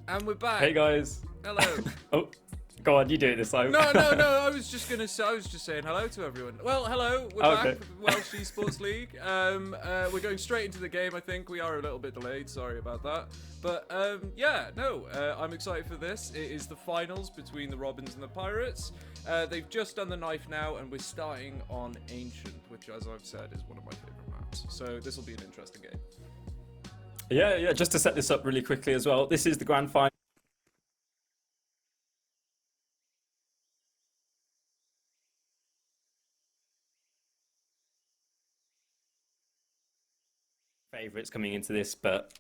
And we're back. Hey guys. Hello. Oh, go on, you do it this time. No. I was just saying hello to everyone. Well, hello. We're back with the Welsh Esports League. We're going straight into the game. I think we are a little bit delayed. Sorry about that. But I'm excited for this. It is the finals between the Robins and the Pirates. They've just done the knife now, and we're starting on Ancient, which, as I've said, is one of my favorite maps. So this will be an interesting game. Yeah. Just to set this up really quickly as well. This is the grand final. Favorites coming into this, but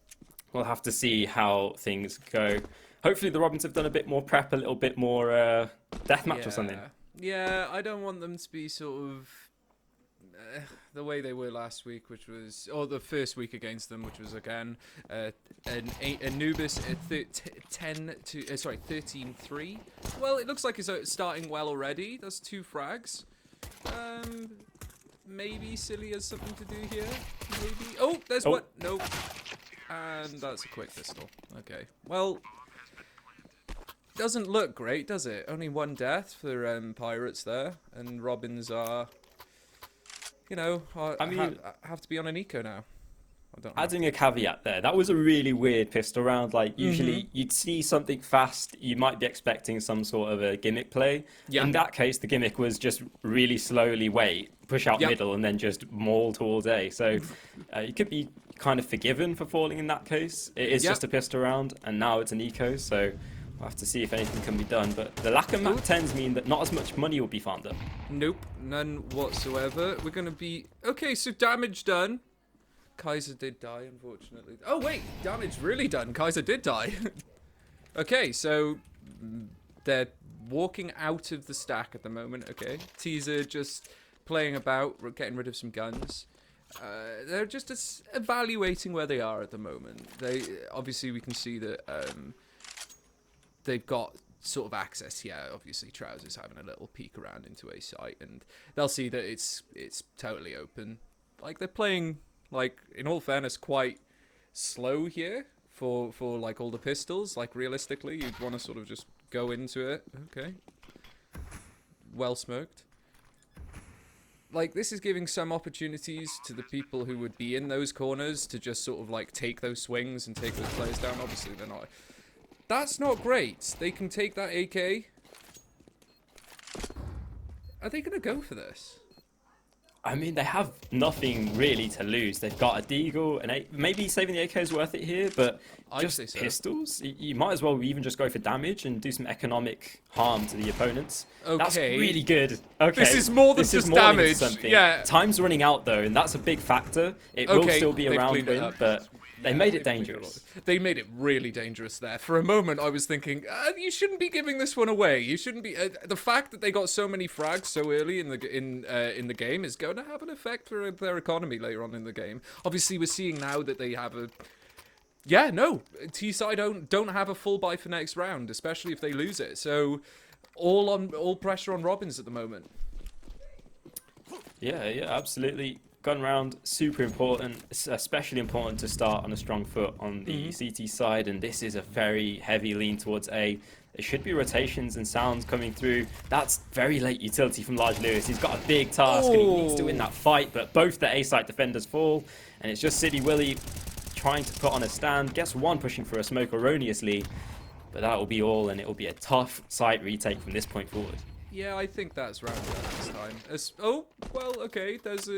we'll have to see how things go. Hopefully the Robins have done a bit more prep, a little bit more deathmatch or something. Yeah, I don't want them to be sort of the way they were last week, or the first week against them, which was again Anubis 13-3. Well, it looks like it's starting well already. That's 2 frags. Maybe Silly has something to do here. Maybe. Oh, there's one. Nope. And that's a quick pistol. Okay. Well, doesn't look great, does it? Only 1 death for Pirates there, and Robins are, have to be on an eco now. I don't know. Adding a caveat there, that was a really weird pistol round. Like, usually you'd see something fast, you might be expecting some sort of a gimmick play. Yeah. In that case, the gimmick was just really slowly wait, push out middle, and then just maul towards A. So you could be kind of forgiven for falling in that case. It is just a pistol round, and now it's an eco, so we'll have to see if anything can be done. But the lack of map 10s mean that not as much money will be farmed up. Nope, none whatsoever. We're going to be... Okay, so damage done. Kaiser did die, unfortunately. Oh, wait, damage really done. Kaiser did die. Okay, so they're walking out of the stack at the moment, okay? Teaser just playing about, getting rid of some guns. They're just evaluating where they are at the moment. Obviously, we can see that they've got sort of access here. Obviously, Trousers having a little peek around into a site, and they'll see that it's totally open. Like, they're playing... Like, in all fairness, quite slow here for like all the pistols. Like, realistically, you'd want to sort of just go into it. Okay. Well smoked. Like, this is giving some opportunities to the people who would be in those corners to just sort of like take those swings and take those players down. Obviously, they're not. That's not great. They can take that AK. Are they going to go for this? I mean, they have nothing really to lose. They've got a Deagle, and maybe saving the AK is worth it here, but just pistols? You might as well even just go for damage and do some economic harm to the opponents. Okay. That's really good. Okay. This is more than just damage. Yeah. Time's running out, though, and that's a big factor. It will still be a round win, but... They made it dangerous. They made it really dangerous there. For a moment, I was thinking, you shouldn't be giving this one away. You shouldn't be. The fact that they got so many frags so early in the game is going to have an effect for their economy later on in the game. Obviously, we're seeing now that they have a. Yeah, no, T-side don't have a full buy for next round, especially if they lose it. So, all pressure on Robins at the moment. Yeah, absolutely. Gun round, super important. It's especially important to start on a strong foot on the CT side, and this is a very heavy lean towards A. There should be rotations and sounds coming through. That's very late utility from Large Lewis. He's got a big task and he needs to win that fight, but both the A-side defenders fall, and it's just City Willy trying to put on a stand. Gets one pushing for a smoke erroneously, but that will be all, and it will be a tough site retake from this point forward. Yeah, I think that's round this time. Okay. There's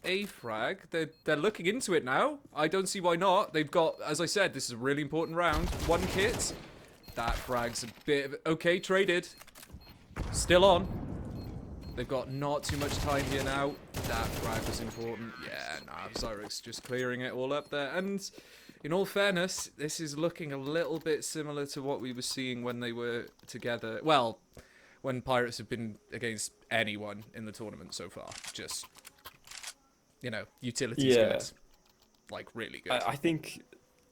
a frag. They're looking into it now. I don't see why not. They've got, as I said, this is a really important round. 1 kit. That frag's a bit of... Okay, traded. Still on. They've got not too much time here now. That frag was important. Yeah, Zyrex just clearing it all up there. And in all fairness, this is looking a little bit similar to what we were seeing when they were together. Well, when Pirates have been against anyone in the tournament so far. Just, utility skills. Like, really good. I think,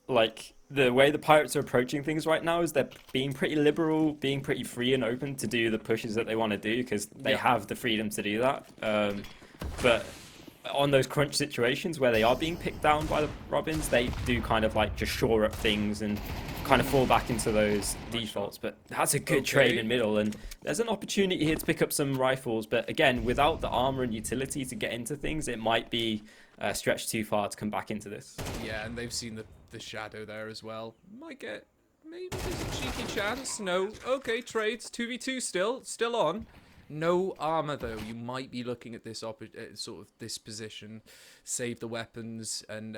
like, the way the Pirates are approaching things right now is they're being pretty liberal, being pretty free and open to do the pushes that they want to do, because they have the freedom to do that. But on those crunch situations where they are being picked down by the Robins, they do kind of like just shore up things and kind of fall back into those defaults. But that's a good trade in middle, and there's an opportunity here to pick up some rifles. But again, without the armor and utility to get into things, it might be stretched too far to come back into this. Yeah, and they've seen the shadow there as well. Might get, maybe there's a cheeky chance. No, okay, trades 2v2 still on. No armor though. You might be looking at this sort of this position, save the weapons and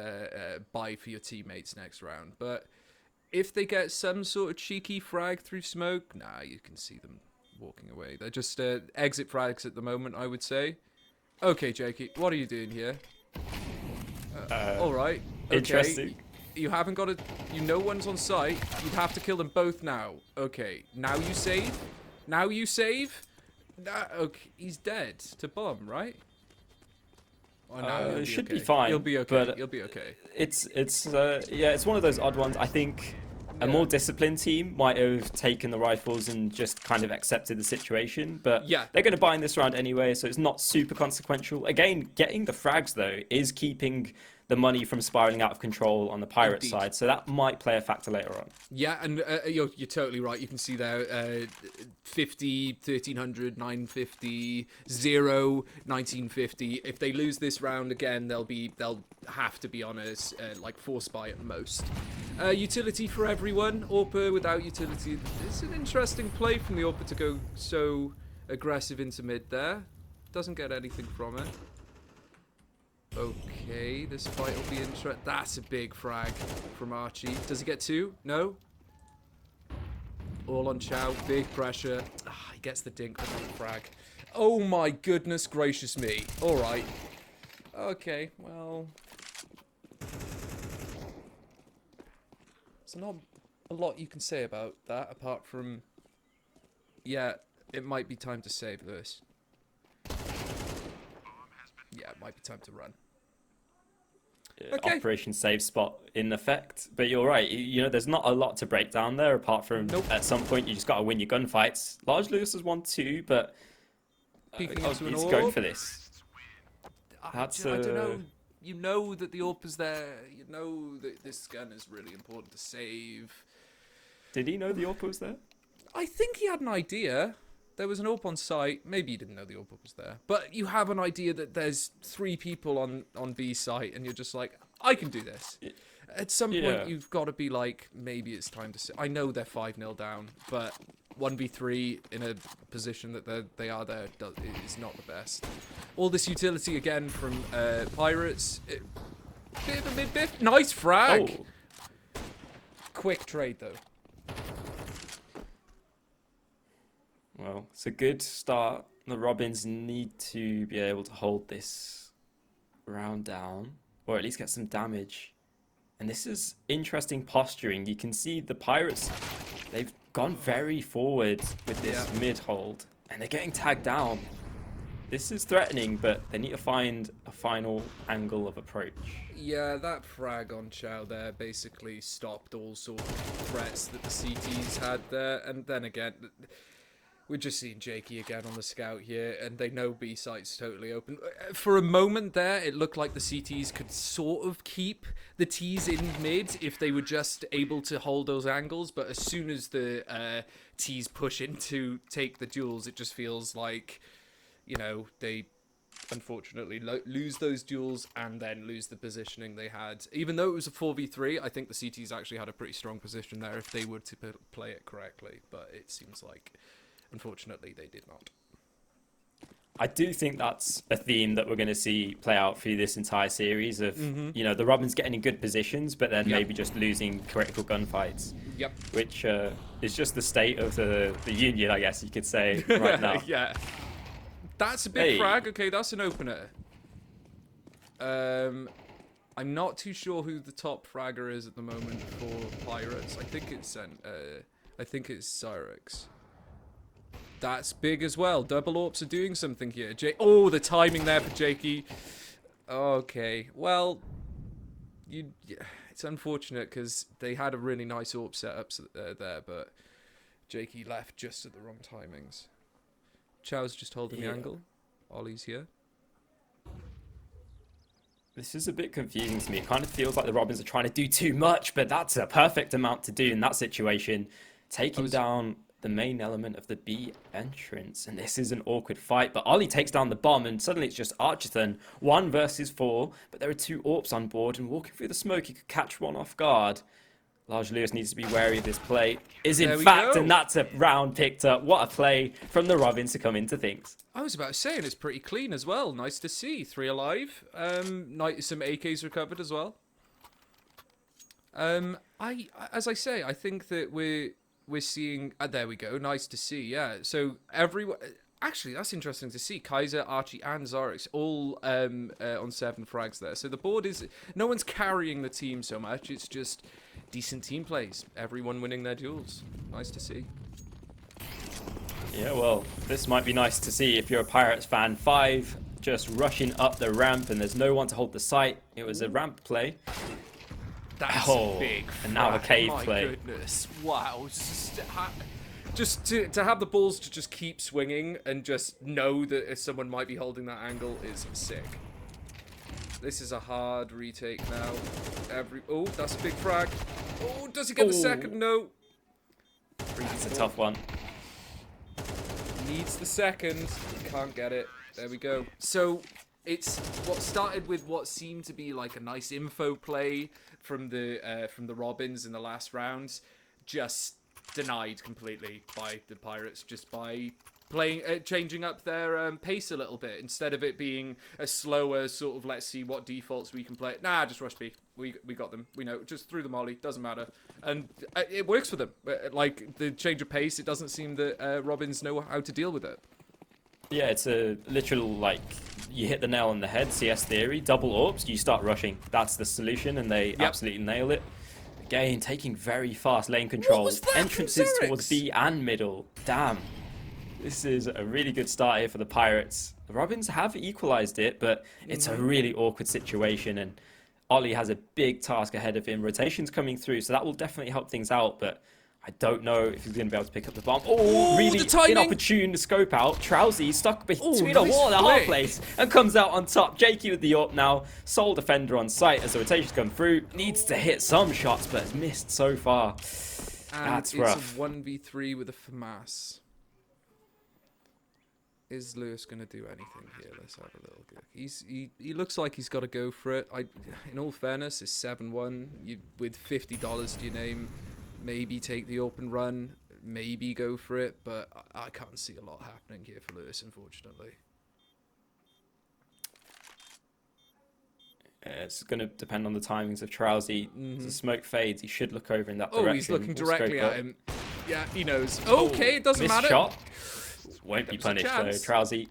buy for your teammates next round. But if they get some sort of cheeky frag through smoke, nah, you can see them walking away. They're just exit frags at the moment, I would say. Okay, Jakey, what are you doing here? All right. Okay. Interesting. You haven't got a... You know one's on site. You'd have to kill them both now. Okay. Now you save? Now you save? Okay. He's dead to bomb, right? Oh, no, it should be fine. He'll be okay. But He'll be okay. It's one of those odd ones. I think a more disciplined team might have taken the rifles and just kind of accepted the situation. But they're going to buy in this round anyway, so it's not super consequential. Again, getting the frags, though, is keeping the money from spiraling out of control on the pirate side, so that might play a factor later on. Yeah, and you're totally right. You can see there 50, 1300, 950, 0, 1950. If they lose this round again, they'll have to be on a like force buy at most. Utility for everyone. Orpa without utility. It's an interesting play from the Orpa to go so aggressive into mid there. Doesn't get anything from it. Okay, this fight will be interesting. That's a big frag from Archie. Does he get two? No? All on Chow. Big pressure. Ah, he gets the dink with the frag. Oh my goodness gracious me. Alright. Okay, well... There's not a lot you can say about that, apart from... Yeah, it might be time to save this. Yeah, it might be time to run. Okay. Operation save spot in effect, but you're right. You know, there's not a lot to break down there apart from at some point you just got to win your gunfights. Large Lewis has won 2, but he's going for this. I don't know. You know that the AWP is there. You know that this gun is really important to save. Did he know the AWP was there? I think he had an idea. There was an AWP on site. Maybe you didn't know the AWP was there. But you have an idea that there's 3 people on B site, and you're just like, I can do this. At some point, you've got to be like, maybe it's time to... I know they're 5-0 down, but 1v3 in a position that they are there is not the best. All this utility again from Pirates. Bit of a mid-biff. Nice frag! Oh. Quick trade, though. Well, it's a good start. The Robins need to be able to hold this round down, or at least get some damage. And this is interesting posturing. You can see the Pirates, they've gone very forward with this mid-hold, and they're getting tagged down. This is threatening, but they need to find a final angle of approach. Yeah, that frag on Chow there basically stopped all sort of threats that the CTs had there. And then again... We're just seeing Jakey again on the scout here, and they know B site's totally open. For a moment there, it looked like the CTs could sort of keep the Ts in mid if they were just able to hold those angles, but as soon as the Ts push in to take the duels, it just feels like, you know, they unfortunately lose those duels and then lose the positioning they had. Even though it was a 4v3, I think the CTs actually had a pretty strong position there if they were to play it correctly, but it seems like... Unfortunately, they did not. I do think that's a theme that we're going to see play out through this entire series of, you know, the Robins getting in good positions, but then maybe just losing critical gunfights. Yep. Which is just the state of the union, I guess you could say, right now. Yeah. That's a big frag. Okay, that's an opener. I'm not too sure who the top fragger is at the moment for Pirates. I think it's Cyrix. That's big as well. Double AWPs are doing something here. Oh, the timing there for Jakey. Okay, well, it's unfortunate because they had a really nice AWP setup there, but Jakey left just at the wrong timings. Chow's just holding the angle. Ollie's here. This is a bit confusing to me. It kind of feels like the Robins are trying to do too much, but that's a perfect amount to do in that situation. Taking down the main element of the B entrance, and this is an awkward fight, but Ollie takes down the bomb, and suddenly it's just Archerton, 1 versus 4, but there are 2 AWPs on board, and walking through the smoke, he could catch one off guard. Large Lewis needs to be wary of this play. Is in fact, and that's a round picked up. What a play from the Robins to come into things. I was about to say, and it's pretty clean as well. Nice to see. 3 alive. Some AKs recovered as well. As I say, I think that we're seeing. There we go. Nice to see. Yeah. So everyone. Actually, that's interesting to see. Kaiser, Archie, and Zarix all on 7 frags there. So the board is. No one's carrying the team so much. It's just decent team plays. Everyone winning their duels. Nice to see. Yeah, well, this might be nice to see if you're a Pirates fan. 5 just rushing up the ramp, and there's no one to hold the site. It was a ramp play. That's a big frag. And now a cave play. My goodness. Wow. Just to have the balls to just keep swinging and just know that if someone might be holding that angle is sick. This is a hard retake now. Oh, that's a big frag. Oh, does he get the second? No. That's a tough one. Needs the second. Can't get it. There we go. So it's what started with what seemed to be like a nice info play from the Robins in the last rounds, just denied completely by the Pirates, just by playing, changing up their pace a little bit. Instead of it being a slower sort of, let's see what defaults we can play. Nah, just rush B. We got them. We know. Just through the molly. Doesn't matter. And it works for them. Like, the change of pace, it doesn't seem that Robins know how to deal with it. Yeah, it's a literal, like, you hit the nail on the head, CS theory, double AWPs, you start rushing. That's the solution, and they absolutely nail it. Again, taking very fast lane control. Entrances towards B and middle. Damn. This is a really good start here for the Pirates. The Robins have equalized it, but it's a really awkward situation, and Ollie has a big task ahead of him. Rotation's coming through, so that will definitely help things out, but I don't know if he's going to be able to pick up the bomb. Oh, really inopportune scope out. Trousy stuck between a wall and a half place and comes out on top. Jakey with the AWP now. Sole defender on site as the rotations come through. Needs to hit some shots, but has missed so far. And that's rough. It's a 1v3 with a FAMAS. Is Lewis going to do anything here? Let's have a little look. He looks like he's got to go for it. In all fairness, it's 7-1. With $50 to your name, maybe take the open run, maybe go for it, but I can't see a lot happening here for Lewis, unfortunately. It's going to depend on the timings of Trousy. As the smoke fades, he should look over in that direction. Oh, he's looking directly at him. Yeah, he knows. Okay, it doesn't matter. Shot. Won't be punished though. Trousy,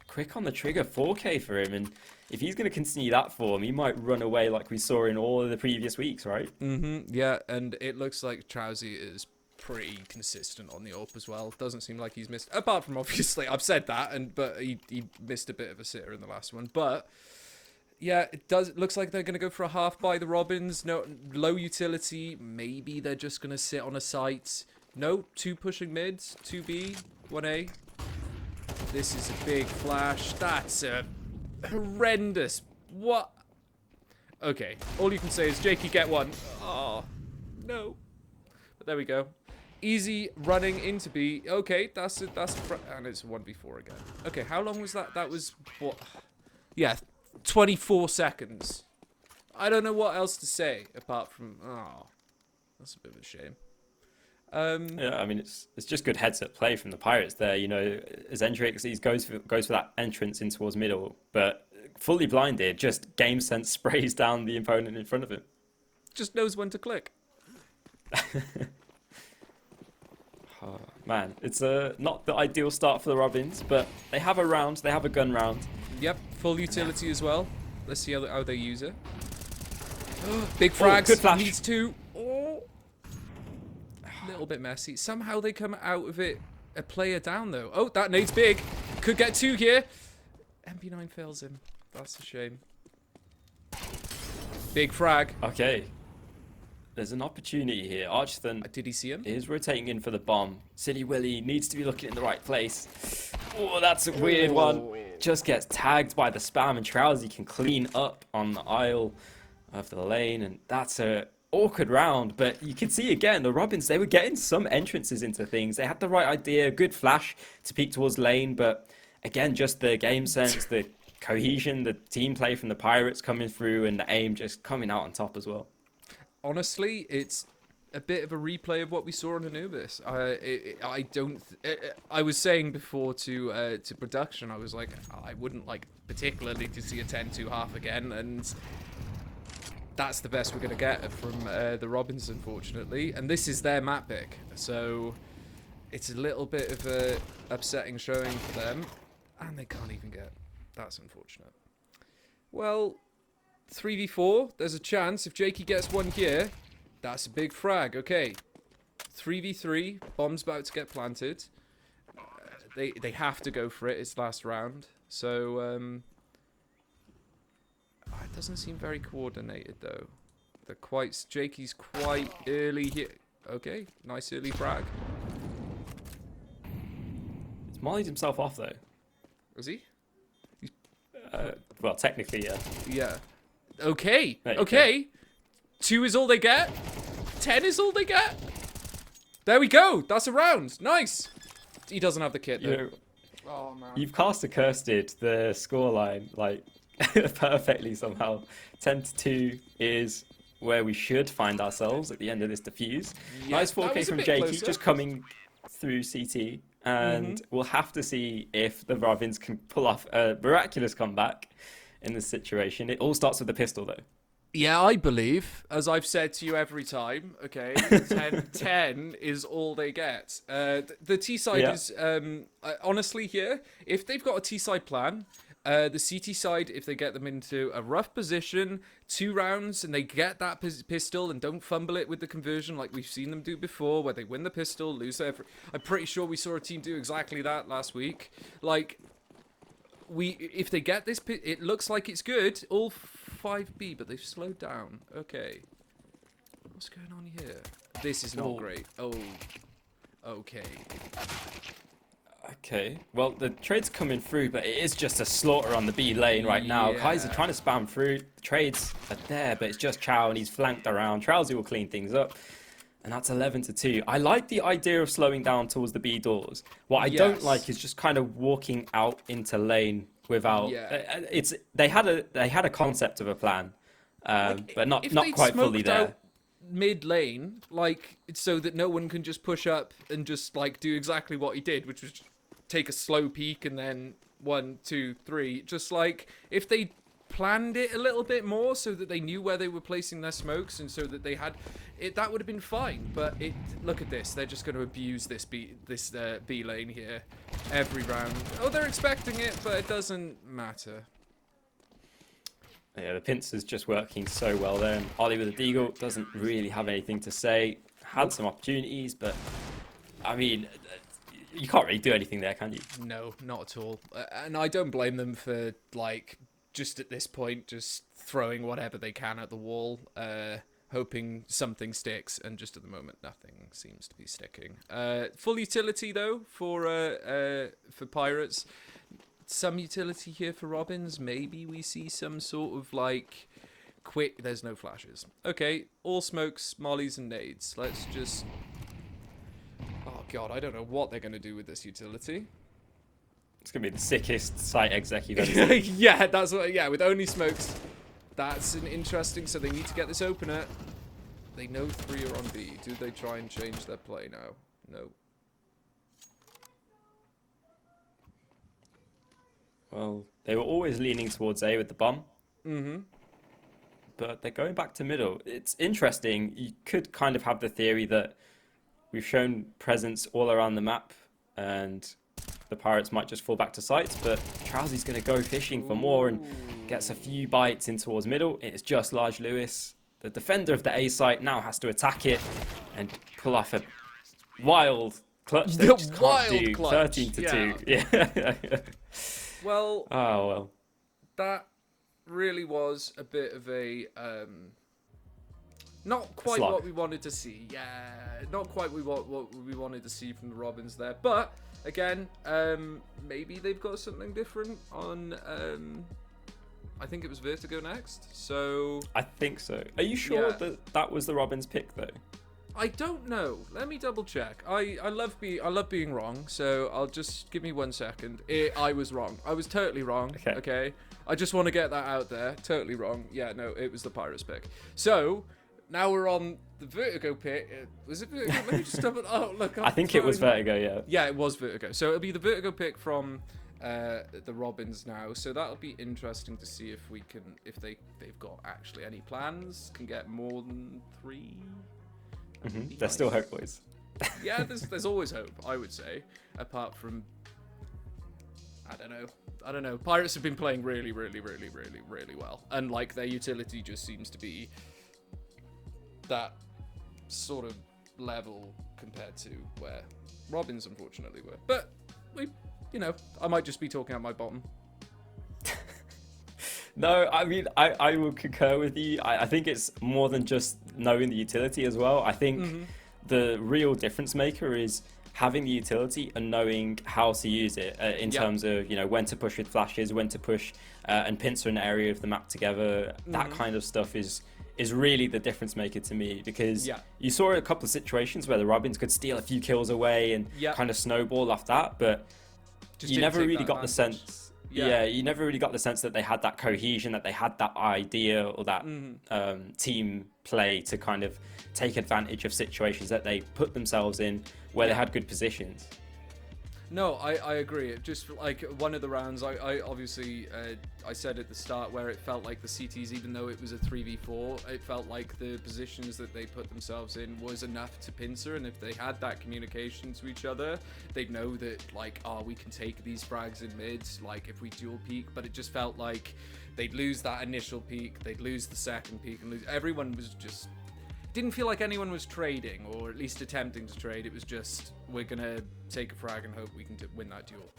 quick on the trigger, 4K for him, and if he's going to continue that form, he might run away like we saw in all of the previous weeks, right? Yeah, and it looks like Trousy is pretty consistent on the AWP as well. Doesn't seem like he's missed, apart from obviously, I've said that, but he missed a bit of a sitter in the last one. But yeah, it looks like they're going to go for a half by the Robins. No, low utility. Maybe they're just going to sit on a site. No, 2 pushing mids, 2B, 1A. This is a big flash. That's a horrendous. What? Okay, all you can say is, Jakey, get one. Oh, no. But there we go. Easy running into B. Okay, that's and it's 1v4 again. Okay, how long was that? That was, what? Yeah, 24 seconds. I don't know what else to say apart from, oh, that's a bit of a shame. Yeah, I mean, it's just good heads-up play from the Pirates there. You know, Zendrix, he goes for that entrance in towards middle, but fully blinded, just game sense sprays down the opponent in front of him. Just knows when to click. Oh, man, it's not the ideal start for the Robins, but they have a round, they have a gun round. Yep, full utility as well. Let's see how they use it. Big frags, good flash. Needs 2. Oh. A little bit messy. Somehow they come out of it a player down though. Oh, that nade's big. Could get 2 here. MP9 fails him. That's a shame. Big frag. Okay. There's an opportunity here. Archerton did he see him? Is rotating in for the bomb. Silly Willy needs to be looking in the right place. Oh, that's a weird one. just gets tagged by the spam, and Trowsy can clean up on the aisle of the lane, and that's a awkward round. But you can see again, the Robins, they were getting some entrances into things. They had the right idea, good flash to peek towards lane, but again, just the game sense, the cohesion, the team play from the Pirates coming through, and the aim just coming out on top as well. Honestly, it's a bit of a replay of what we saw on Anubis. I was saying before to production, I was like, I wouldn't like particularly to see a 10-2 half again, and that's the best we're going to get from the Robins, unfortunately. And this is their map pick, so it's a little bit of a upsetting showing for them, and they can't even get. That's unfortunate. Well, 3v4, there's a chance if Jakey gets one here. That's a big frag. Okay, 3v3, bomb's about to get planted. They have to go for it. It's last round, so it doesn't seem very coordinated though. Jakey's quite early here. Okay, nice early frag. He's mollied himself off though. Was he? Well, technically, yeah. Yeah. Okay. There you Okay. 2 is all they get. 10 is all they get. There we go. That's a round. Nice. He doesn't have the kit though. You know, Oh man. you've caster cursed the scoreline like perfectly somehow. 10-2 is where we should find ourselves at the end of this diffuse. Yeah, Nice that 4K was a from bit Jakey, closer. just coming through CT. And we'll have to see if the Robins can pull off a miraculous comeback in this situation. It all starts with the pistol, though. Yeah, I believe, as I've said to you every time, okay, 10 is all they get. The T-side Yeah. is, honestly here, if they've got a T-side plan, the CT side, if they get them into a rough position, 2 rounds, and they get that pistol and don't fumble it with the conversion like we've seen them do before, where they win the pistol, lose their... I'm pretty sure we saw a team do exactly that last week. Like, if they get this, it looks like it's good. All 5B, but they've slowed down. Okay. What's going on here? This is not great. Oh. Okay. Okay, well, the trade's coming through, but it is just a slaughter on the B lane right now. Yeah. Kaiser trying to spam through. The trades are there, but it's just Chow, and he's flanked around. Trowsy will clean things up, and that's 11-2. I like the idea of slowing down towards the B doors. What I don't like is just kind of walking out into lane without... Yeah. They had a concept of a plan, but not they'd quite fully smoked there. out mid lane, like, so that no one can just push up and just like do exactly what he did, which was take a slow peek and then 1, 2, 3. Just like if they planned it a little bit more so that they knew where they were placing their smokes and so that they had it, that would have been fine. But look at this, they're just going to abuse this B lane here every round. Oh, they're expecting it, but it doesn't matter. Yeah, the pincer's just working so well there. And Ollie with a deagle doesn't really have anything to say. Had some opportunities, but I mean, you can't really do anything there, can you? No, not at all. And I don't blame them for, like, just at this point, just throwing whatever they can at the wall, hoping something sticks. And just at the moment, nothing seems to be sticking. Full utility, though, for Pirates. Some utility here for Robins. Maybe we see some sort of, like, quick... There's no flashes. Okay, all smokes, mollies, and nades. Let's just... Oh, God, I don't know what they're going to do with this utility. It's going to be the sickest site exec you've ever seen. Yeah, that's what... Yeah, with only smokes. That's an interesting... So they need to get this opener. They know 3 are on B. Do they try and change their play now? No. Well, they were always leaning towards A with the bomb. Mm-hmm. But they're going back to middle. It's interesting. You could kind of have the theory that we've shown presence all around the map and the Pirates might just fall back to sites, but Trowsy's going to go fishing for more and gets a few bites in towards middle. It's just Large Lewis. The defender of the A site now has to attack it and pull off a wild clutch that just can't do. Clutch. 13-2. Yeah. Well, Oh, well. that really was a bit of a Not quite Slog. what we wanted to see. Yeah, not quite what we wanted to see from the Robins there. But again, maybe they've got something different on. I think it was Vertigo next. So I think so. Are you sure Yeah. that was the Robins pick though? I don't know. Let me double check. I love being wrong. So I'll just give me 1 second. I was wrong. I was totally wrong. Okay. I just want to get that out there. Totally wrong. Yeah, no, it was the Pirates pick. So now we're on the Vertigo pick. Was it Vertigo? Let me just double. Oh, look. I think it was Vertigo. Yeah. Yeah, it was Vertigo. So it'll be the Vertigo pick from the Robins now. So that'll be interesting to see if they've got actually any plans. Can get more than 3. There's still hope, boys. Yeah, there's always hope, I would say. Apart from, I don't know. Pirates have been playing really, really, really, really, really well, and like their utility just seems to be that sort of level compared to where Robins unfortunately were. But I might just be talking out my bottom. No, I mean, I will concur with you. I think it's more than just knowing the utility as well. I think the real difference maker is having the utility and knowing how to use it in terms of, when to push with flashes, when to push and pincer an area of the map together. That kind of stuff is really the difference maker to me, because you saw a couple of situations where the Robins could steal a few kills away and kind of snowball off that, but you never really got the sense. Yeah, you never really got the sense that they had that cohesion, that they had that idea or that team play to kind of take advantage of situations that they put themselves in where they had good positions. No, I agree. It just like one of the rounds, I obviously I said at the start where it felt like the CTs, even though it was a 3v4, it felt like the positions that they put themselves in was enough to pincer, and if they had that communication to each other, they'd know that like, we can take these frags in mids, like if we dual peak. But it just felt like they'd lose that initial peak, they'd lose the second peak, and everyone was just didn't feel like anyone was trading, or at least attempting to trade. It was just, we're gonna take a frag and hope we can win that duel.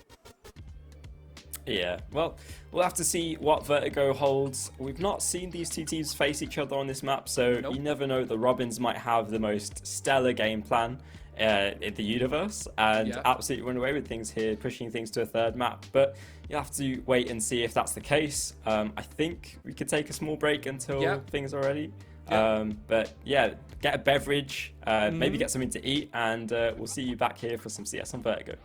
Yeah, well, we'll have to see what Vertigo holds. We've not seen these two teams face each other on this map, so you never know. The Robins might have the most stellar game plan in the universe and absolutely run away with things here, pushing things to a third map. But you have to wait and see if that's the case. I think we could take a small break until things are ready. But yeah, get a beverage, maybe get something to eat, and we'll see you back here for some CS on Vertigo.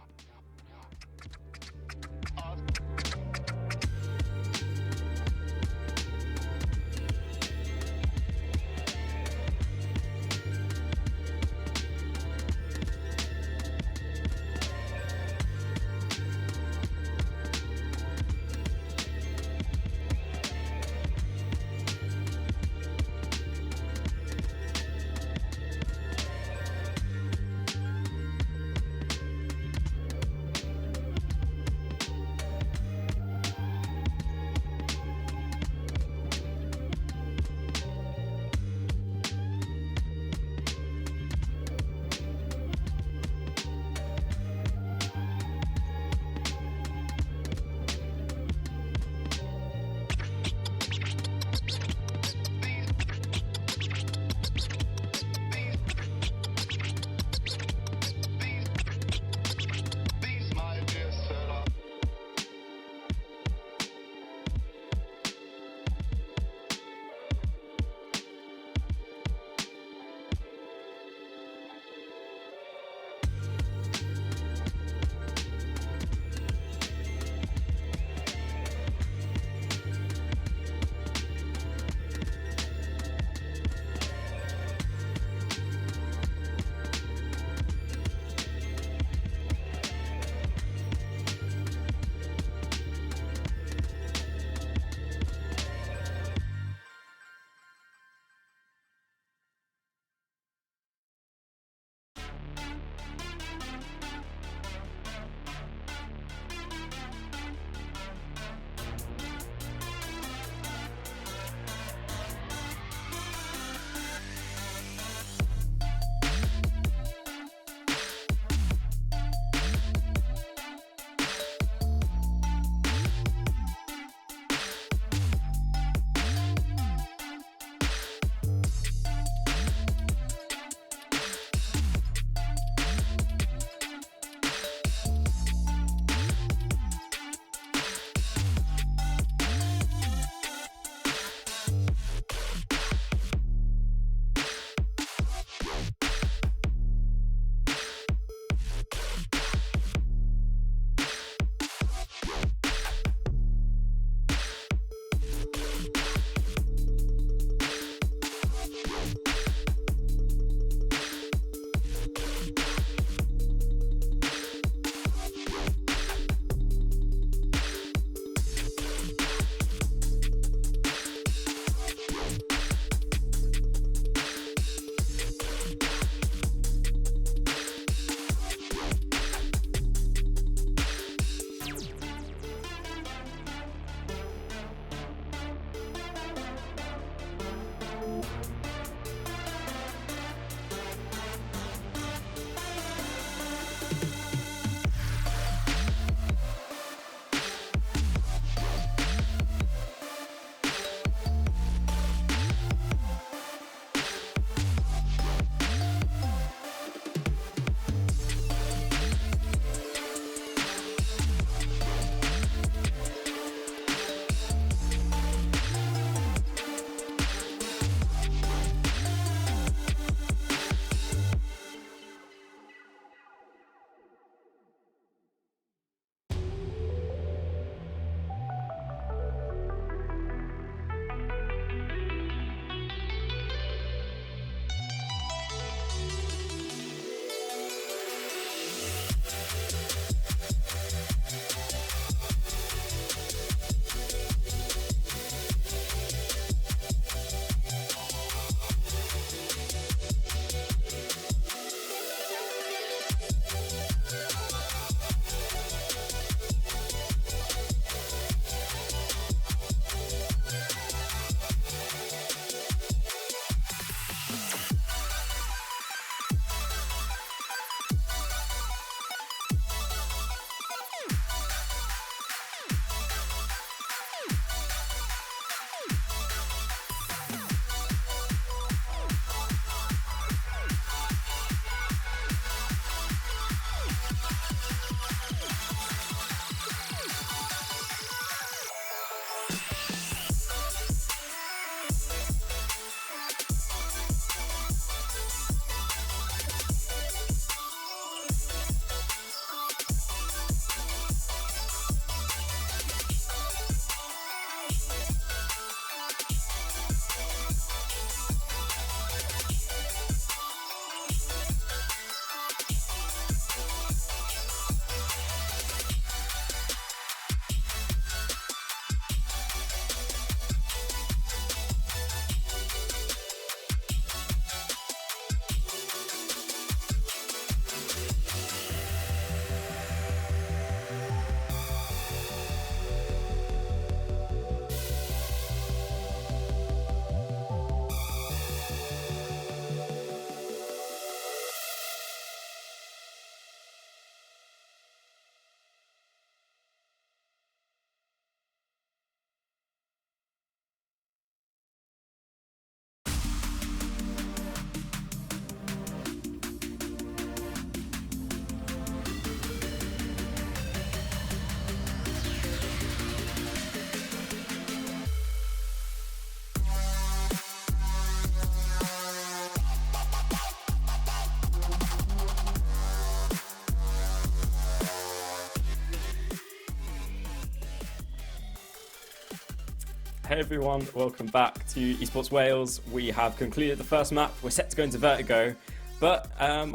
Hey everyone, welcome back to Esports Wales. We have concluded the first map. We're set to go into Vertigo, but I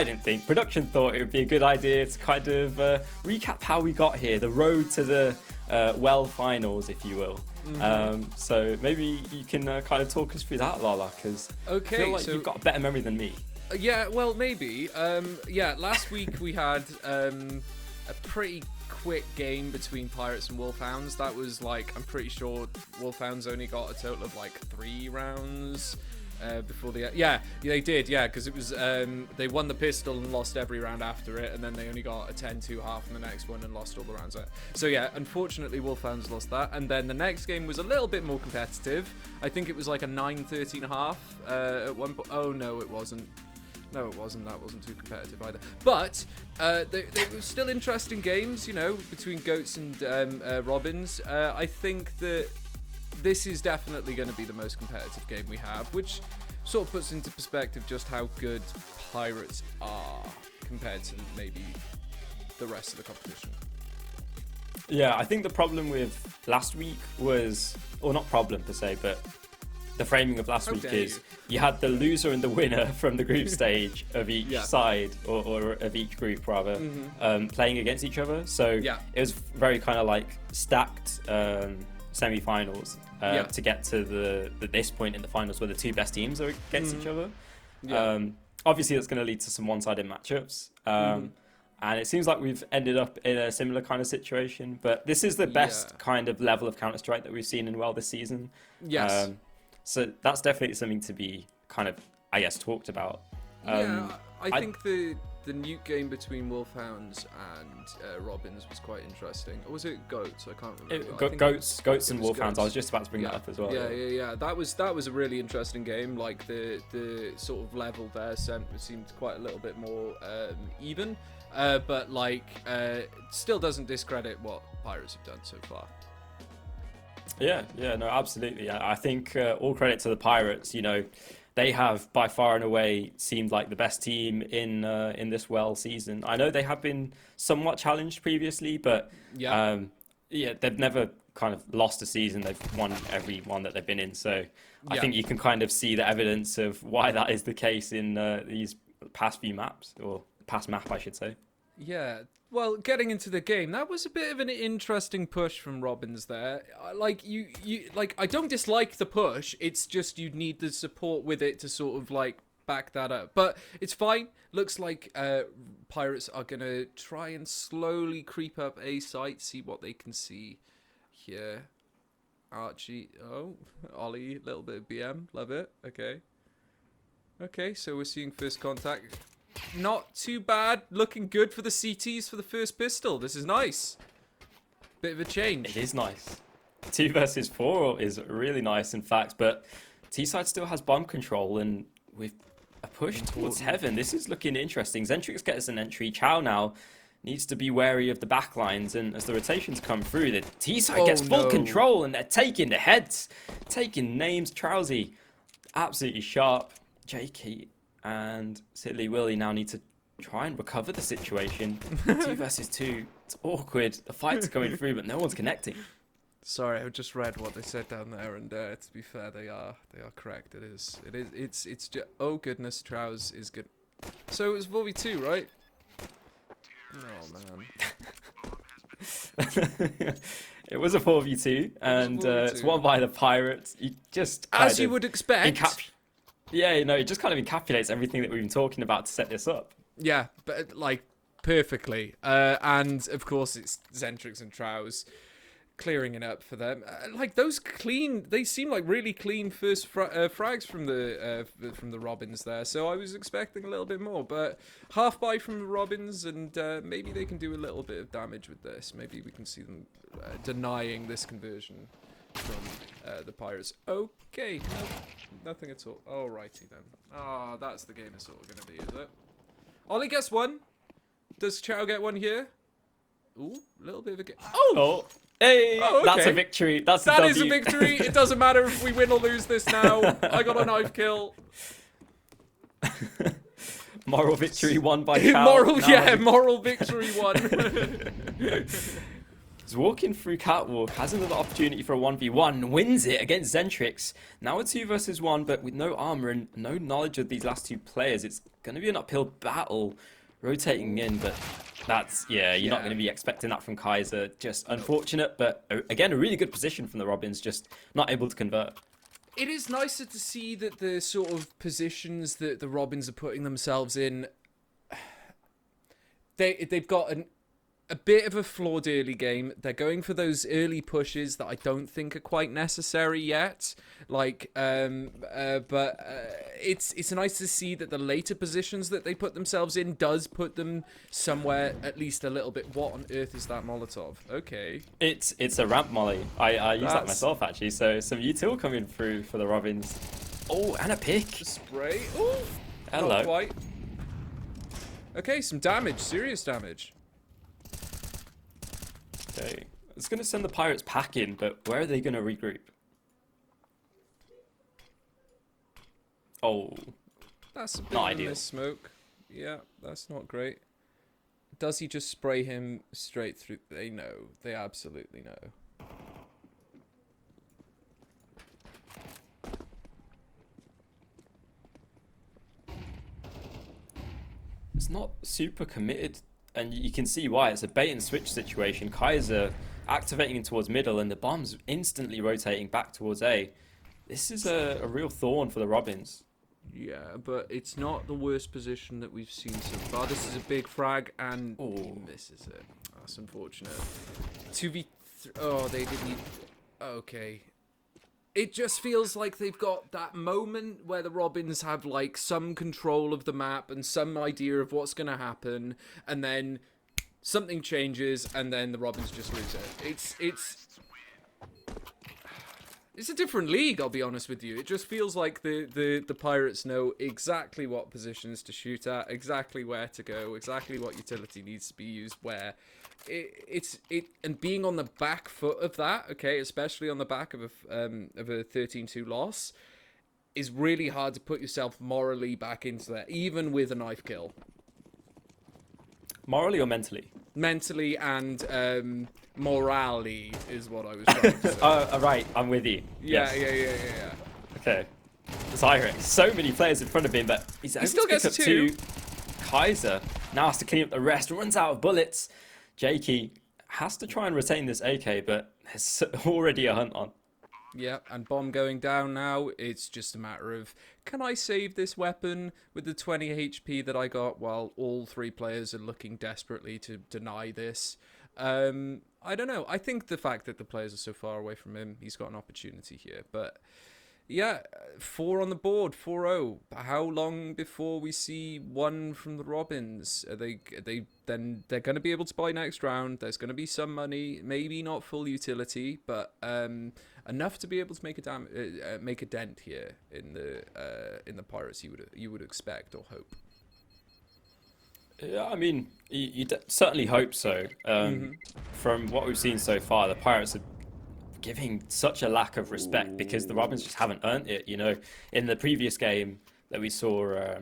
didn't think. Production thought it would be a good idea to kind of recap how we got here, the road to the finals, if you will. So maybe you can kind of talk us through that, LaaLaa, because I feel like you've got a better memory than me. Yeah, well, maybe. Last week we had a pretty quick game between Pirates and Wolfhounds. That was like, I'm pretty sure Wolfhounds only got a total of like 3 rounds before the... Yeah, they did, yeah, because it was... they won the pistol and lost every round after it, and then they only got a 10-2 half in the next one and lost all the rounds there. So yeah, unfortunately Wolfhounds lost that, and then the next game was a little bit more competitive. I think it was like a 9-13 half at one point. Oh no, it wasn't. No, it wasn't. That wasn't too competitive either. But they were still interesting games, you know, between Goats and Robins. I think that this is definitely going to be the most competitive game we have, which sort of puts into perspective just how good Pirates are compared to maybe the rest of the competition. Yeah, I think the problem with last week was, or not problem per se, but the framing of last week is you had the loser and the winner from the group stage of each side, or of each group rather, playing against each other. So it was very kind of like stacked semi-finals to get to this point in the finals where the 2 best teams are against each other. Obviously that's going to lead to some one-sided matchups. And it seems like we've ended up in a similar kind of situation, but this is the best kind of level of Counter-Strike that we've seen in WELL this season. Yes. So that's definitely something to be kind of, I guess, talked about. Yeah, I think the nuke game between Wolfhounds and Robins was quite interesting. Or was it Goats? I can't remember. Goats and Wolfhounds. Goats. I was just about to bring that up as well. Yeah. That was a really interesting game. Like the sort of level there seemed quite a little bit more even, but like still doesn't discredit what Pirates have done so far. Yeah, no, absolutely. I think all credit to the Pirates. You know, they have by far and away seemed like the best team in this Welsh season. I know they have been somewhat challenged previously, but they've never kind of lost a season. They've won every one that they've been in. So I think you can kind of see the evidence of why that is the case in these past few maps, or past map, I should say. Yeah. Well, getting into the game, that was a bit of an interesting push from Robins there. Like you like, I don't dislike the push. It's just you need the support with it to sort of like back that up. But it's fine. Looks like Pirates are gonna try and slowly creep up A site, see what they can see here. Archie, Ollie, little bit of BM, love it. Okay, so we're seeing first contact. Not too bad. Looking good for the CTs for the first pistol. This is nice. Bit of a change. It is nice. 2 versus 4 is really nice, in fact. But T-side still has bomb control, and with a push towards heaven, this is looking interesting. Zentrix gets an entry. Chow now needs to be wary of the backlines, and as the rotations come through, the T-side gets full control, and they're taking the heads, taking names. Trousy, absolutely sharp. Jakey and Sidley Willie now need to try and recover the situation. 2 versus 2. It's awkward. The fight's going through, but no one's connecting. Sorry, I just read what they said down there, and to be fair, they are correct. It's just, oh goodness, Trows is good. So it was 4v2, right? Oh man. It was a 4v2, and it's won by the Pirates. You just as you would expect. Yeah, you know, it just kind of encapsulates everything that we've been talking about to set this up. Yeah, but like perfectly. And of course, it's Zentrix and Trows clearing it up for them. Like those clean, they seem like really clean first frags from the Robins there. So I was expecting a little bit more, but half buy from the Robins, and maybe they can do a little bit of damage with this. Maybe we can see them denying this conversion from the Pirates. Okay, nothing at all. Alrighty then. Ah, that's the game it's all gonna be, is it? Ollie gets one. Does Chow get one here? Ooh, a little bit of a game. Oh! Hey! Oh, okay. That's a victory. That is a victory. It doesn't matter if we win or lose this now. I got a knife kill. Moral victory won by Chow. Moral victory won. He's walking through Catwalk, has another opportunity for a 1v1, wins it against Zentrix. Now a 2 versus 1, but with no armor and no knowledge of these last two players. It's going to be an uphill battle, rotating in, but that's, you're not going to be expecting that from Kaiser. Just unfortunate, but again, a really good position from the Robins, just not able to convert. It is nicer to see that the sort of positions that the Robins are putting themselves in, they've got a bit of a flawed early game. They're going for those early pushes that I don't think are quite necessary yet. Like, but it's nice to see that the later positions that they put themselves in does put them somewhere at least a little bit. What on earth is that Molotov? Okay. It's a ramp molly. I use that myself actually. So some util coming through for the Robins. Oh, and a pick. Spray. Oh, hello. Not quite. Okay, some damage. Serious damage. Okay. It's going to send the Pirates packing, but where are they going to regroup? Oh. That's a bit not of ideal. a smoke. Yeah, that's not great. Does he just spray him straight through? They know. They absolutely know. It's not super committed. And you can see why. It's a bait and switch situation. Kaiser activating towards middle, and the bomb's instantly rotating back towards A. This is a real thorn for the Robins. Yeah, but it's not the worst position that we've seen so far. This is a big frag, and this is it. That's unfortunate. 2v3. Oh, they didn't. Okay. it just feels like they've got that moment where the Robins have like some control of the map and some idea of what's going to happen, and then something changes, and then the Robins just lose it. It's a different league, I'll be honest with you. It just feels like the Pirates know exactly what positions to shoot at, exactly where to go, exactly what utility needs to be used where. And being on the back foot of that, okay, especially on the back of a 13-2 loss, is really hard to put yourself morally back into that, even with a knife kill. Morally or mentally? Mentally and morally is what I was trying to say. Right, I'm with you. Yeah. Okay. Zyrex, so many players in front of him, but he still gets up two. Kaiser now has to clean up the rest, runs out of bullets. Jakey has to try and retain this AK, but there's already a hunt on. Yeah, and bomb going down now. It's just a matter of, can I save this weapon with the 20 HP that I got while all three players are looking desperately to deny this? I don't know. I think the fact that the players are so far away from him, he's got an opportunity here. But yeah, 4 on the board, 4-0. How long before we see one from the Robins? They're going to be able to buy next round. There's going to be some money, maybe not full utility, but enough to be able to make a dent here in the Pirates. You would expect or hope. Yeah, I mean, you certainly hope so. From what we've seen so far, the Pirates are giving such a lack of respect because the Robins just haven't earned it. You know, in the previous game that we saw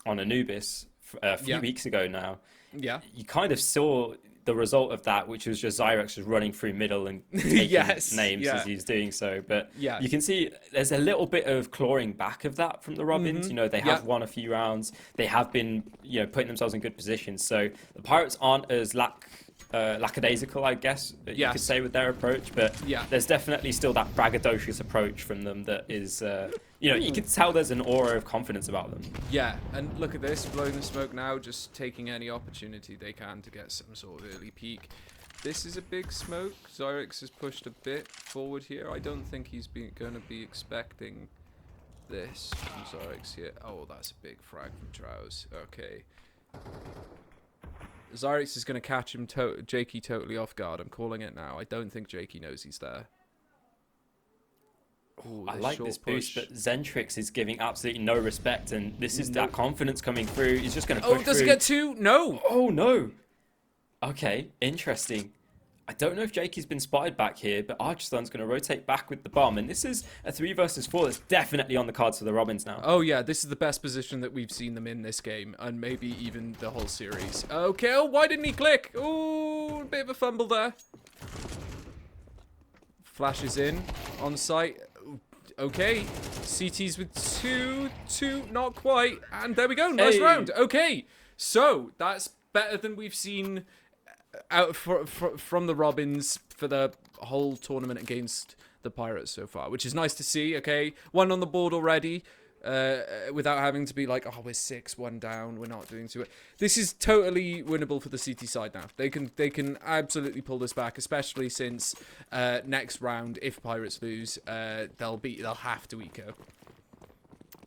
on Anubis a few weeks ago now, you kind of saw the result of that, which was just Zyrex just running through middle and taking names as he's doing so. But you can see there's a little bit of clawing back of that from the Robins. You know, they have won a few rounds. They have been, putting themselves in good positions. So the Pirates aren't as lackadaisical, I guess, you could say, with their approach. But there's definitely still that braggadocious approach from them that is, you can tell there's an aura of confidence about them. Yeah, and look at this, blowing the smoke now, just taking any opportunity they can to get some sort of early peek. This is a big smoke. Zyrex has pushed a bit forward here. I don't think he's going to be expecting this from Zyrex here. Oh, that's a big frag from Trows. Okay. Zyrex is going to catch him, Jakey totally off guard. I'm calling it now. I don't think Jakey knows he's there. Ooh, I like this boost, but Zentrix is giving absolutely no respect, and this is that confidence coming through. He's just going to push does through. he get 2? No! Oh, no. Okay, interesting. I don't know if Jakey's been spotted back here, but Archston's going to rotate back with the bomb, and this is a 3 versus 4 that's definitely on the cards for the Robins now. Oh yeah, this is the best position that we've seen them in this game, and maybe even the whole series. Okay, oh, why didn't he click? Ooh, a bit of a fumble there. Flashes in, on site. Okay, CT's with 2, not quite, and there we go, nice round. Okay, so that's better than we've seen out from the Robins for the whole tournament against the Pirates so far, which is nice to see. Okay, 1 on the board already, without having to be like, oh, we're 6-1 down, we're not doing too. This is totally winnable for the CT side now. They can absolutely pull this back, especially since next round, if Pirates lose, they'll have to eco.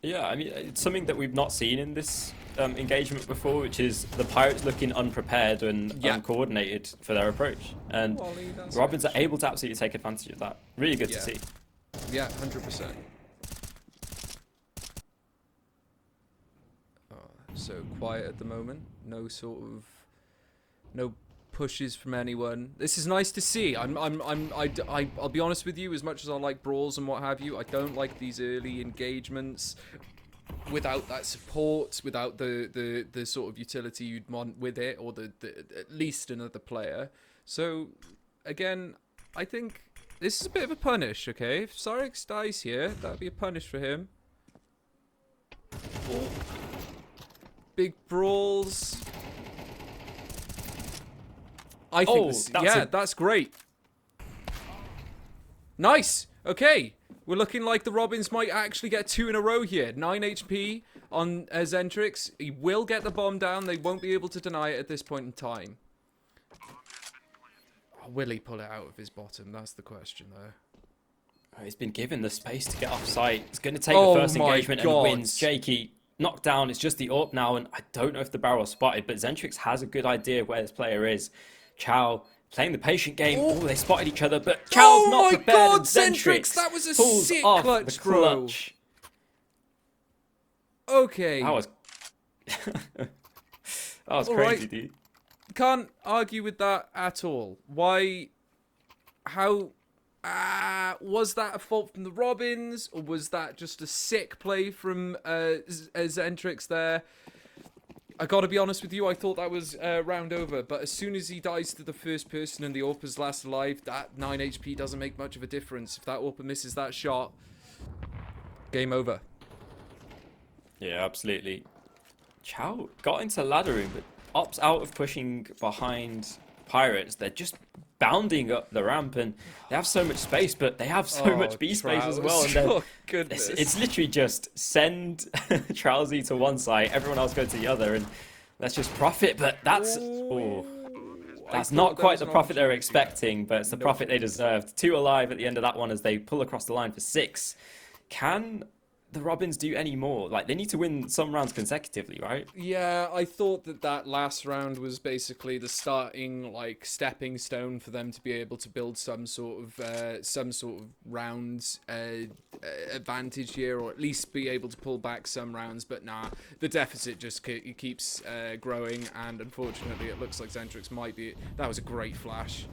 Yeah, I mean, it's something that we've not seen in this engagement before, which is the Pirates looking unprepared and uncoordinated for their approach. And Robins are able to absolutely take advantage of that. Really good to see. Yeah, 100%. So quiet at the moment. No pushes from anyone. This is nice to see. I'll be honest with you, as much as I like brawls and what have you, I don't like these early engagements without that support, without the sort of utility you'd want with it, or the at least another player. So again, I think this is a bit of a punish, okay? If Zyrex dies here, that'd be a punish for him. Oh. Big brawls. I think that's great. Nice. Okay. We're looking like the Robins might actually get 2 in a row here. 9 HP on Zentrix. He will get the bomb down. They won't be able to deny it at this point in time. Oh, will he pull it out of his bottom? That's the question, though. He's been given the space to get off site. He's going to take Oh the first my engagement God. and wins. Jakey knocked down. It's just the AWP now, and I don't know if the barrel spotted, but Zentrix has a good idea of where this player is. Chow playing the patient game. Oh, they spotted each other, but Chow's not prepared. God, And Zentrix, that was a pulls sick off clutch, the bro. clutch. Okay. That was All crazy, right. dude. Can't argue with that at all. Why? How? Was that a fault from the Robins, or was that just a sick play from Zentrix there? I gotta be honest with you, I thought that was round over, but as soon as he dies to the first person and the AWPer's last alive, that 9 HP doesn't make much of a difference. If that AWPer misses that shot, game over. Yeah, absolutely. Chow got into ladder room, but opts out of pushing behind Pirates. They're just bounding up the ramp, and they have so much space, but they have so much B space as well. And oh, goodness. it's literally just send Trowsy to one side, everyone else go to the other, and let's just profit. But that's not quite the profit they were expecting, but it's the profit they deserved. 2 alive at the end of that one as they pull across the line for 6. Can the Robins do any more? Like, they need to win some rounds consecutively, right? Yeah, I thought that last round was basically the starting, like, stepping stone for them to be able to build some sort of round advantage here, or at least be able to pull back some rounds. But nah, the deficit just keeps growing, and unfortunately, it looks like Zentrix might be. That was a great flash.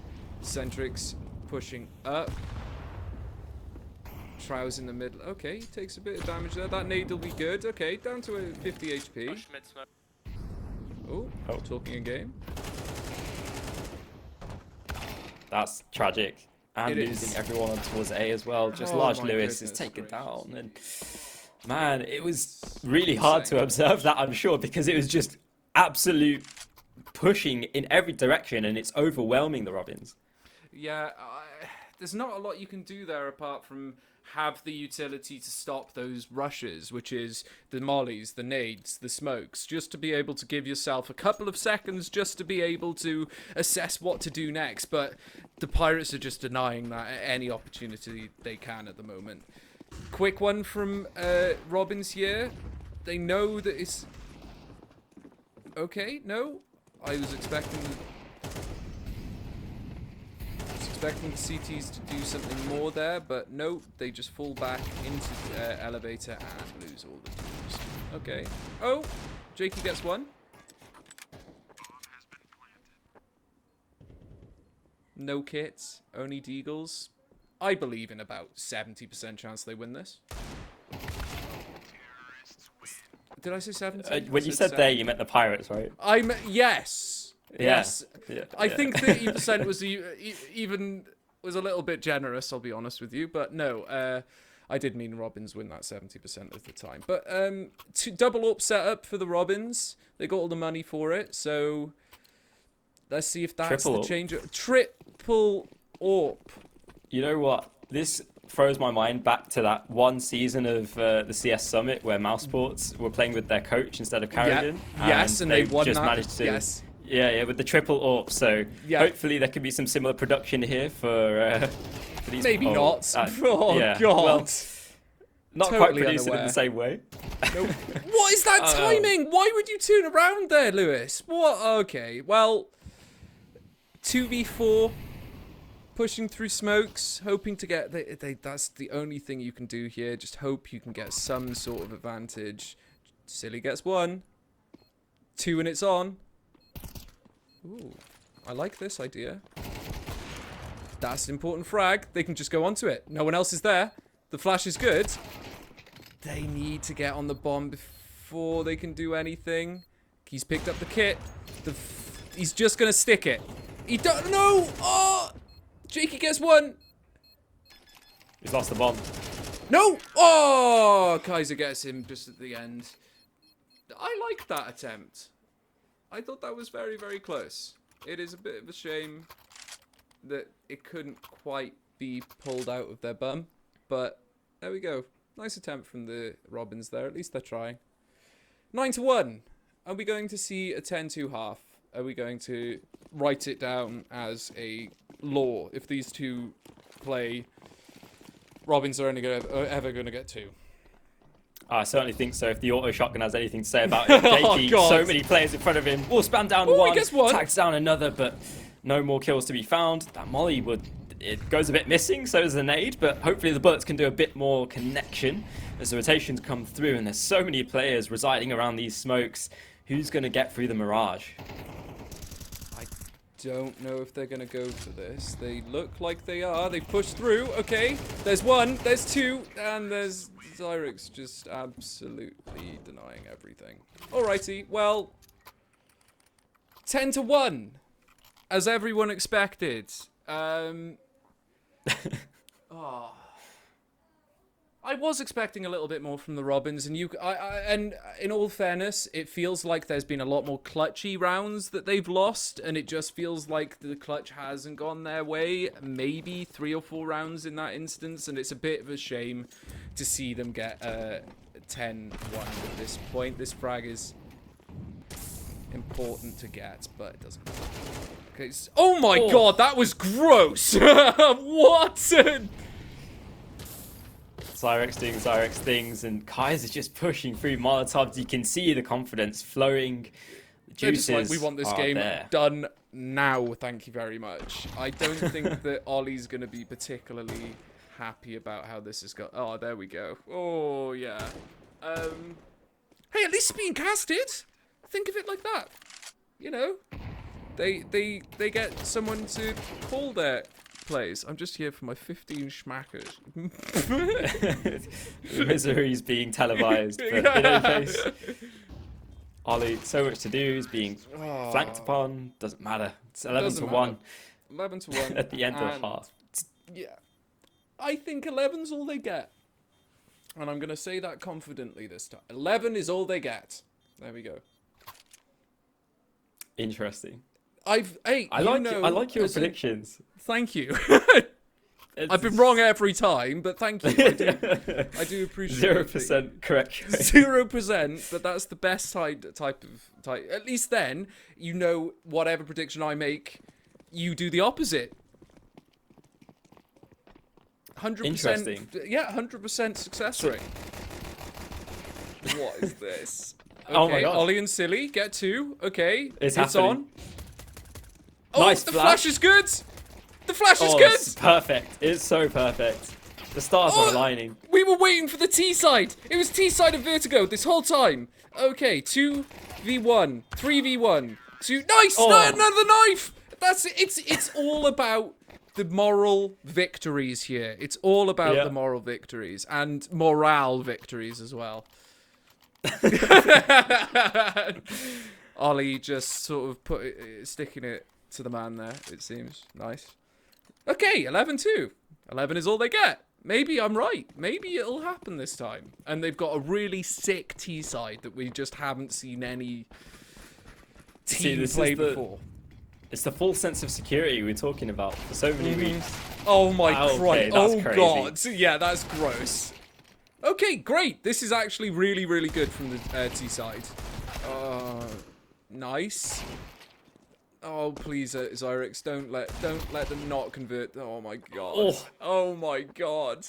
Zentrix pushing up. Trows in the middle. Okay, he takes a bit of damage there. That nade will be good. Okay, down to a 50 HP. Oh, talking a game. That's tragic. And It losing is. everyone towards A as well. Just Oh Large my Lewis is goodness taken gracious. down. And man, it was really hard to observe that, I'm sure, because it was just absolute pushing in every direction, and it's overwhelming the Robins. Yeah, there's not a lot you can do there apart from have the utility to stop those rushes, which is the mollies, the nades, the smokes, just to be able to give yourself a couple of seconds just to be able to assess what to do next. But the Pirates are just denying that at any opportunity they can at the moment. Quick one from Robins here. They know that it's... Okay, no. I was expecting the CTs to do something more there, but no, they just fall back into the elevator and lose all the teams. Okay. Oh, Jakey gets one. No kits, only deagles. I believe in about 70% chance they win this. Did I say 70? When you said they, you meant the Pirates, right? Yes. Yes. Yeah. I think 30% was even was a little bit generous, I'll be honest with you, but no, I did mean Robins win that 70% of the time. But double up setup for the Robins. They got all the money for it, so let's see if that's Triple the change. Triple up. You know what? This throws my mind back to that one season of the CS Summit where Mousesports were playing with their coach instead of Carrigan. Yes, and they won just that. managed to. Yes. Yeah, with the triple AWP. So hopefully there could be some similar production here for these. Maybe not. Oh yeah, God. Well, not Totally quite producing unaware. in the same way. Nope. What is that timing? Why would you turn around there, Lewis? What? Okay, well, 2v4, pushing through smokes, hoping to get... that's the only thing you can do here. Just hope you can get some sort of advantage. Silly gets 1. 2 and it's on. Ooh, I like this idea. That's an important frag. They can just go onto it. No one else is there. The flash is good. They need to get on the bomb before they can do anything. He's picked up the kit. He's just going to stick it. He don't... No! Oh! Jakey gets 1. He's lost the bomb. No! Oh! Kaiser gets him just at the end. I like that attempt. I thought that was very, very close. It is a bit of a shame that it couldn't quite be pulled out of their bum. But there we go. Nice attempt from the Robins there. At least they're trying. 9-1. Are we going to see a 10-2 half? Are we going to write it down as a law? If these two play Robins are only ever going to get 2. I certainly think so. If the auto shotgun has anything to say about it, Jakey, God. so many players in front of him. Will spam down He one, gets one. tags down another, but no more kills to be found. That molly it goes a bit missing, so does the nade, but hopefully the bullets can do a bit more connection as the rotations come through, and there's so many players residing around these smokes. Who's going to get through the mirage? I don't know if they're going to go for this. They look like they are. They've pushed through. Okay, there's 1, there's 2, and there's Zyrex just absolutely denying everything. Alrighty, well, 10-1, as everyone expected. I was expecting a little bit more from the Robins, and and in all fairness, it feels like there's been a lot more clutchy rounds that they've lost, and it just feels like the clutch hasn't gone their way. Maybe 3 or 4 rounds in that instance, and it's a bit of a shame to see them get 10-1 at this point. This frag is important to get, but it doesn't matter. Okay. Oh my God, that was gross! What? Zyrex doing Zyrex things, and Kaiser's just pushing through Molotovs. You can see the confidence flowing. The juices They're just like, we want this game there. done now, thank you very much. I don't think that Ollie's going to be particularly happy about how this has got... Oh, there we go. Oh, yeah. Hey, at least it's being casted. Think of it like that. You know? They get someone to call their... plays. I'm just here for my 15 schmackers. Misery's being televised, but in any case, Ollie, so much to do, is being flanked upon. Doesn't matter. It's 11-1. 11-1 at the end of half. Yeah, I think 11's all they get, and I'm gonna say that confidently this time. 11 is all they get. There we go. Interesting. I like your predictions. Thank you. I've been wrong every time, but thank you. I do appreciate 0% correct. 0%, but that's the best type. At least then, you know, whatever prediction I make, you do the opposite. 100%. Interesting. Yeah, 100% success rate. What is this? Okay, Oh my God. Ollie and Silly get 2. Okay, It's on. happening. Oh, Nice the flash. flash is good. The flash is Oh, good. it's perfect. It's so perfect. The stars are aligning. We were waiting for the T side. It was T side of Vertigo this whole time. Okay, 2v1, 3v1, 2. Nice, another knife. That's it. It's all about the moral victories here. It's all about the moral victories and morale victories as well. Ollie just sort of sticking it to the man there. It seems nice. Okay, 11-2. 11 is all they get. Maybe I'm right. Maybe it'll happen this time. And they've got a really sick T side that we just haven't seen any team play before. It's the full sense of security we're talking about for so many weeks. Oh my Okay, Christ. that's Oh crazy. God. Yeah, that's gross. Okay, great. This is actually really, really good from the T side. Nice. Oh please, Zyrex, don't let them not convert. Oh my God. Oh my God.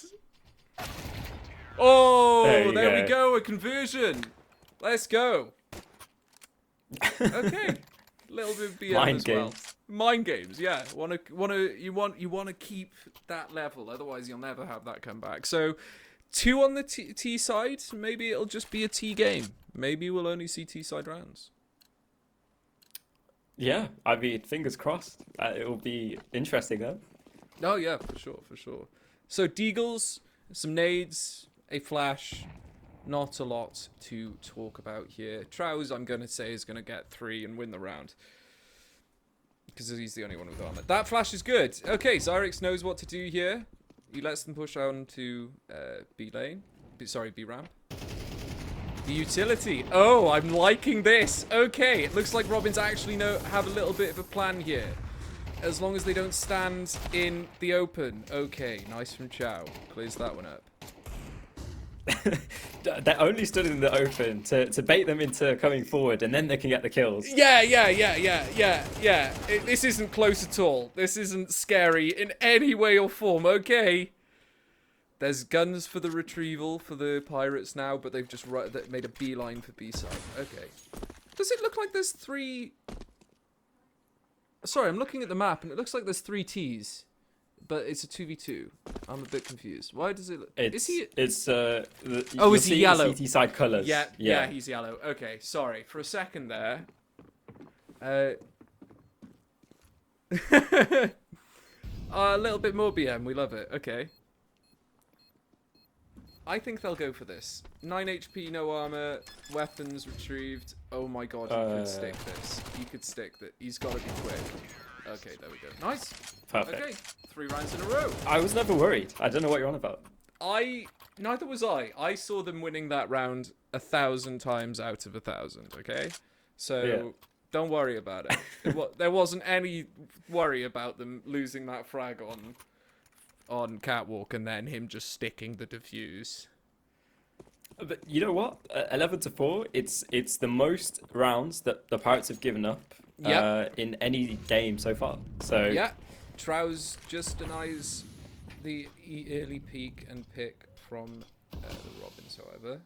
Oh, there we go, a conversion. Let's go. Okay, a little bit of BM Mind as well. games. Mind games, yeah. You want to keep that level, otherwise you'll never have that comeback. So, 2 on the T side. Maybe it'll just be a T game. Maybe we'll only see T side rounds. Yeah, I mean, fingers crossed. It will be interesting, though. Oh, yeah, for sure. So, Deagles, some nades, a flash. Not a lot to talk about here. Trows, I'm going to say, is going to get 3 and win the round. Because he's the only one with armor. That flash is good. Okay, Zyrex knows what to do here. He lets them push on to B lane. B ramp. The utility. Oh, I'm liking this. Okay, it looks like Robins actually have a little bit of a plan here. As long as they don't stand in the open. Okay, nice from Chow. Clears that one up. They only stood in the open to bait them into coming forward, and then they can get the kills. Yeah. This isn't close at all. This isn't scary in any way or form. Okay. There's guns for the retrieval for the pirates now, but they've just made a beeline for B-side. Okay. Does it look like there's 3... Sorry, I'm looking at the map, and it looks like there's 3 Ts. But it's a 2v2. I'm a bit confused. Why does it look... Is he yellow? CT side colours. Yeah, he's yellow. Okay, sorry. For a second there... a little bit more BM. We love it. Okay. I think they'll go for this. 9 HP, no armor, weapons retrieved. Oh my god, he could stick this. He could stick that. He's got to be quick. Okay, there we go. Nice. Perfect. Okay, 3 rounds in a row. I was never worried. I don't know what you're on about. Neither was I. I saw them winning that round 1,000 times out of 1,000. Okay, so Yeah. don't worry about it. There wasn't any worry about them losing that frag on Catwalk and then him just sticking the defuse. But you know what? 11-4. It's the most rounds that the Pirates have given up in any game so far. So yeah, Trows just denies the early peek and pick from the Robins. However,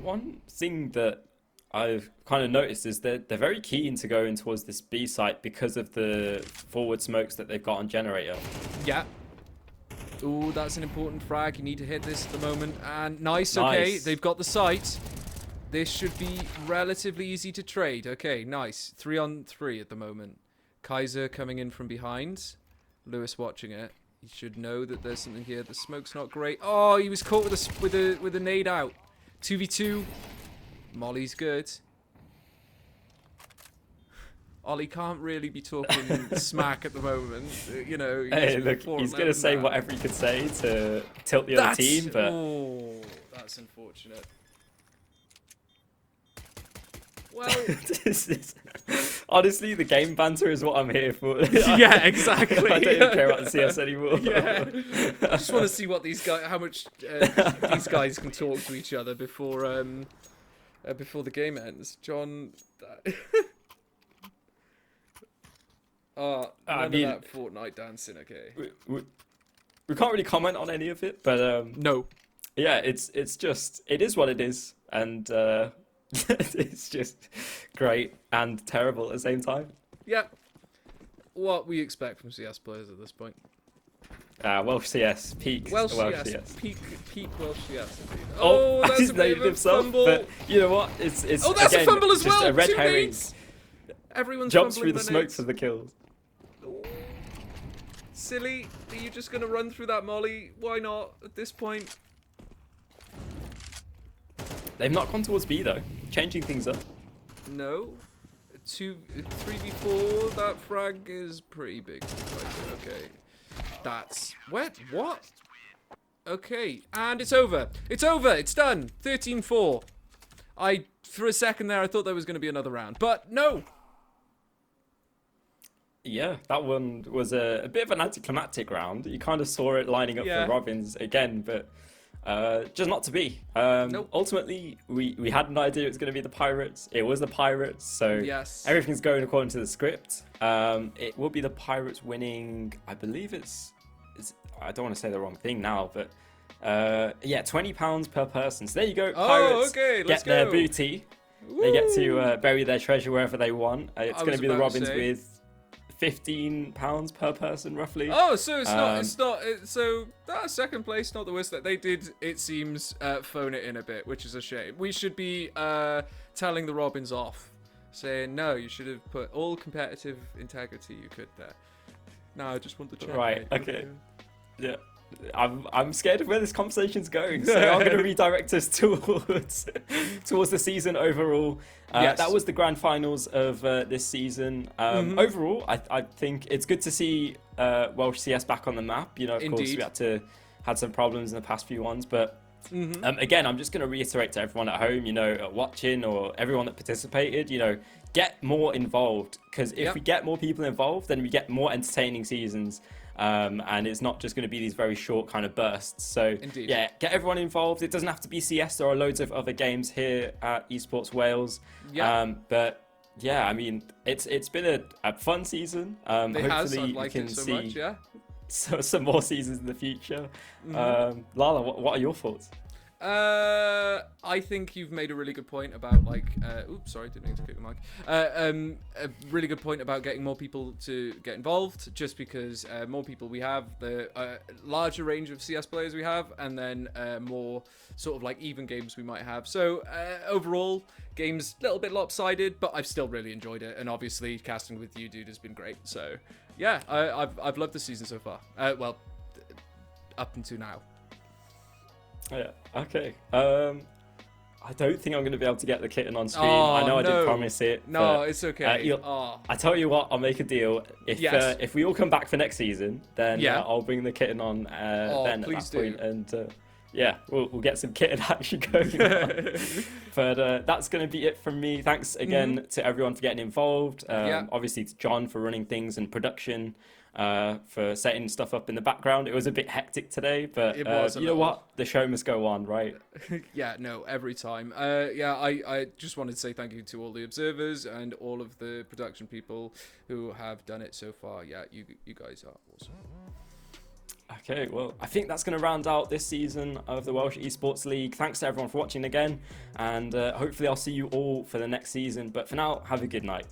one thing that I've kind of noticed is that they're very keen to go in towards this B site because of the forward smokes that they've got on generator. Yeah. Ooh, that's an important frag. You need to hit this at the moment. And nice. Okay, they've got the site. This should be relatively easy to trade. Okay, nice. 3-on-3 at the moment. Kaiser coming in from behind. Lewis watching it. He should know that there's something here. The smoke's not great. Oh, he was caught with a nade out. 2v2. Molly's good. Ollie can't really be talking smack at the moment. You know. Hey, look, he's going to say whatever he could say to tilt the other team, but... Oh, that's unfortunate. Well... Honestly, the game banter is what I'm here for. Yeah, exactly. I don't even care about the CS anymore. Yeah. I just want to see what how much these guys can talk to each other before the game ends. John... none of that Fortnite dancing, okay. We can't really comment on any of it, but no. Yeah, it is what it is, and it's just great and terrible at the same time. Yeah. What we expect from CS players at this point. Welsh CS, peak Welsh CS. Peak Welsh CS indeed. Oh, that's he's a bit named of a himself, fumble. but you know what? It's that's again, a fumble as just well. a red 2 herring. nades. Everyone's Jumps fumbling through the their smoke nades. for the kills. Silly, are you just going to run through that molly? Why not at this point? They've not gone towards B though, changing things up. No. 3v4, that frag is pretty big. Okay. That's... What? Okay, and it's over. It's over. It's done. 13-4. For a second there, I thought there was going to be another round. But no. Yeah, that one was a bit of an anticlimactic round. You kind of saw it lining up for Robins again, but just not to be. Nope. Ultimately, we had an idea it was going to be the Pirates. It was the Pirates, so yes. Everything's going according to the script. It will be the Pirates winning, I believe it's I don't want to say the wrong thing now, but yeah, £20 per person. So there you go, Pirates let's get their go. booty. Woo. They get to bury their treasure wherever they want. It's going to be the about to Robins say. with £15 per person, roughly. Oh, so so that second place, not the worst. That they did, it seems, phone it in a bit, which is a shame. We should be telling the Robins off, saying no, you should have put all competitive integrity you could there. No, I just want to check. Right, okay. Yeah. I'm scared of where this conversation's going, so I'm going to redirect us towards the season overall. Yes. That was the grand finals of this season. Overall, I think it's good to see Welsh CS back on the map. You know, of course, we had some problems in the past few ones, but again, I'm just going to reiterate to everyone at home, you know, watching, or everyone that participated, you know, get more involved, because if we get more people involved, then we get more entertaining seasons. And it's not just going to be these very short kind of bursts. So yeah, get everyone involved. It doesn't have to be CS. There are loads of other games here at Esports Wales. But yeah, I mean, it's been a fun season. Hopefully I've liked it so much, some more seasons in the future. LaaLaa, what are your thoughts? I think you've made a really good point about like, oops, sorry, didn't mean to click the mic. A really good point about getting more people to get involved, just because more people we have, the larger range of CS players we have, and then more sort of like even games we might have. So overall, game's a little bit lopsided, but I've still really enjoyed it, and obviously casting with you, dude, has been great. So yeah, I've loved the season so far. Well, up until now. Yeah. Okay. I don't think I'm going to be able to get the kitten on stream. Oh, I know I no. did promise it. No, but, it's okay. I tell you what, I'll make a deal. If we all come back for next season, then I'll bring the kitten on. Then at that point, and we'll get some kitten action going on. But that's going to be it from me. Thanks again to everyone for getting involved. Obviously to John for running things and production. For setting stuff up in the background. It was a bit hectic today, but you know what? The show must go on, right? Yeah, no, every time. I just wanted to say thank you to all the observers and all of the production people who have done it so far. Yeah, you guys are awesome. Okay, well, I think that's going to round out this season of the Welsh Esports League. Thanks to everyone for watching again, and hopefully I'll see you all for the next season. But for now, have a good night.